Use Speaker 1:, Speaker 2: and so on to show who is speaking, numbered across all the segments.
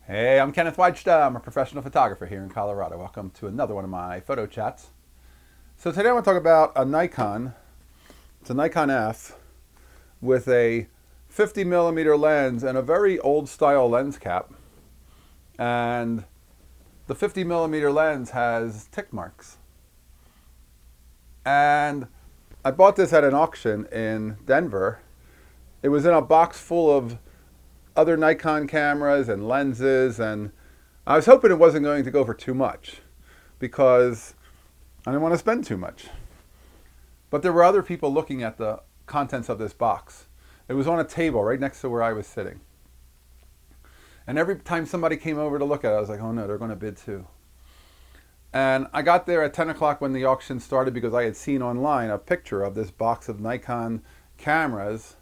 Speaker 1: Hey, I'm Kenneth Wajda. I'm a professional photographer here in Colorado. Welcome to another one of my photo chats. So today I want to talk about a Nikon. It's a Nikon F with a 50 millimeter lens and a very old style lens cap. And the 50 millimeter lens has tick marks. And I bought this at an auction in Denver. It was in a box full of other Nikon cameras and lenses, and I was hoping it wasn't going to go for too much because I didn't want to spend too much. But there were other people looking at the contents of this box. It was on a table right next to where I was sitting. And every time somebody came over to look at it, I was like, oh no, they're going to bid too. And I got there at 10 o'clock when the auction started because I had seen online a picture of this box of Nikon cameras,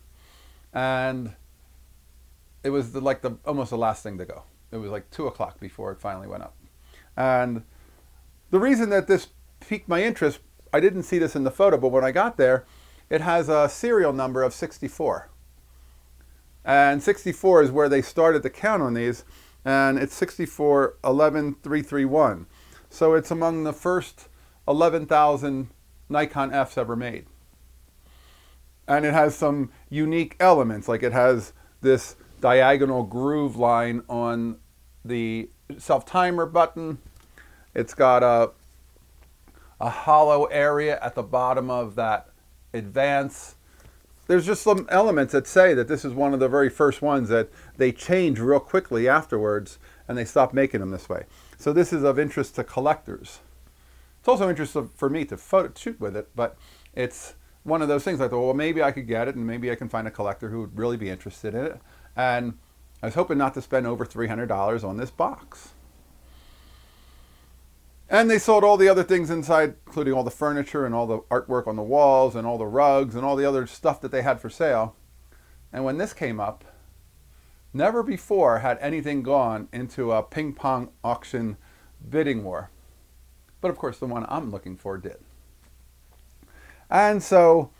Speaker 1: and it was almost the last thing to go. It was like 2 o'clock before it finally went up. And the reason that this piqued my interest, I didn't see this in the photo, but when I got there, it has a serial number of 64. And 64 is where they started to count on these, and it's 64 11 331. So it's among the first 11,000 Nikon Fs ever made. And it has some unique elements, like it has this diagonal groove line on the self-timer button. It's got a hollow area at the bottom of that advance. There's just some elements that say that this is one of the very first ones that they change real quickly afterwards, and they stopped making them this way. So this is of interest to collectors. It's also interesting for me to shoot with it, but it's one of those things I thought, well, maybe I could get it, and maybe I can find a collector who would really be interested in it. And I was hoping not to spend over $300 on this box. And they sold all the other things inside, including all the furniture and all the artwork on the walls and all the rugs and all the other stuff that they had for sale. And when this came up, never before had anything gone into a ping pong auction bidding war. But of course, the one I'm looking for did. And so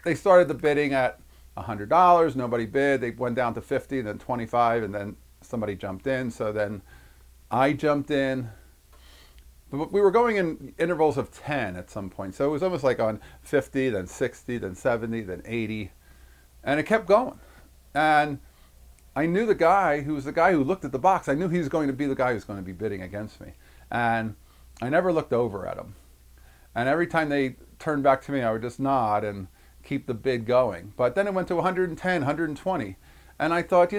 Speaker 1: they started the bidding at $100. Nobody bid. They went down to 50, then 25, and then somebody jumped in. So then I jumped in. But we were going in intervals of 10 at some point. So it was almost like on 50, then 60, then 70, then 80. And it kept going. And I knew the guy who was the guy who looked at the box. I knew he was going to be the guy who was going to be bidding against me. And I never looked over at him. And every time they turned back to me, I would just nod and keep the bid going. But then it went to 110, 120. And I thought,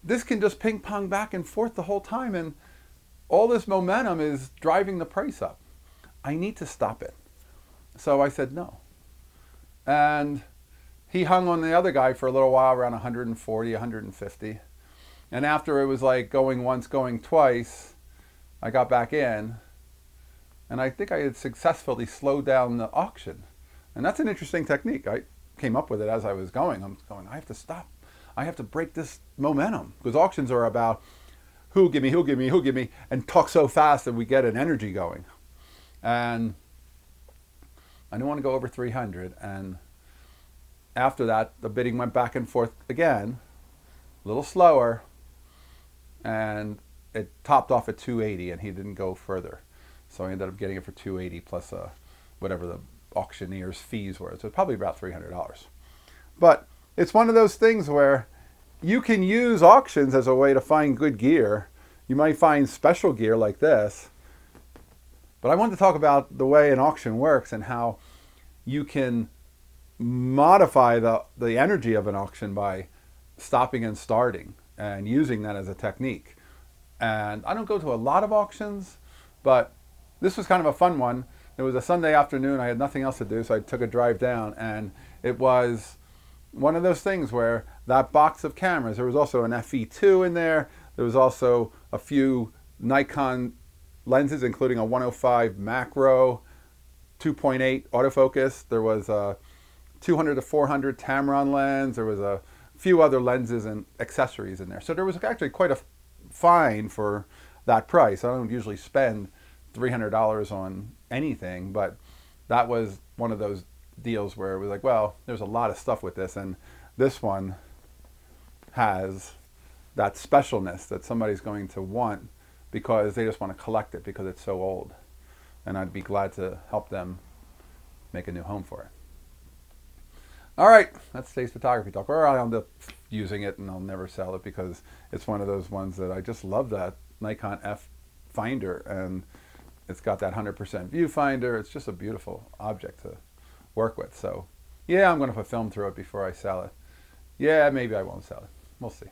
Speaker 1: this can just ping pong back and forth the whole time. And all this momentum is driving the price up. I need to stop it. So I said no. And he hung on the other guy for a little while, around 140, 150. And after it was like going once, going twice, I got back in. And I think I had successfully slowed down the auction. And that's an interesting technique. I came up with it as I was going. I'm going, I have to stop. I have to break this momentum. Because auctions are about who give me, and talk so fast that we get an energy going. And I didn't want to go over 300. And after that, the bidding went back and forth again, a little slower. And it topped off at 280, and he didn't go further. So I ended up getting it for 280 plus whatever the auctioneer's fees were. So it's probably about $300. But it's one of those things where you can use auctions as a way to find good gear. You might find special gear like this. But I wanted to talk about the way an auction works and how you can modify the energy of an auction by stopping and starting and using that as a technique. And I don't go to a lot of auctions, but this was kind of a fun one. It was a Sunday afternoon. I had nothing else to do, so I took a drive down, and it was one of those things where that box of cameras, there was also an FE2 in there. There was also a few Nikon lenses, including a 105 macro, 2.8 autofocus. There was a 200 to 400 Tamron lens. There was a few other lenses and accessories in there. So there was actually quite a find for that price. I don't usually spend $300 on anything, but that was one of those deals where it was like, well, there's a lot of stuff with this, and this one has that specialness that somebody's going to want because they just want to collect it because it's so old. And I'd be glad to help them make a new home for it. All right, that's today's photography talk. Or I'll end up using it and I'll never sell it because it's one of those ones that I just love, that Nikon F finder, and it's got that 100% viewfinder. It's just a beautiful object to work with. So yeah, I'm going to put film through it before I sell it. Yeah, maybe I won't sell it. We'll see. It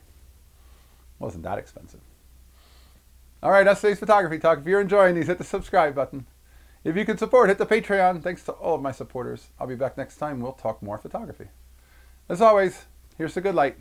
Speaker 1: wasn't that expensive. All right, that's today's photography talk. If you're enjoying these, hit the subscribe button. If you can support, hit the Patreon. Thanks to all of my supporters. I'll be back next time. We'll talk more photography. As always, here's the good light.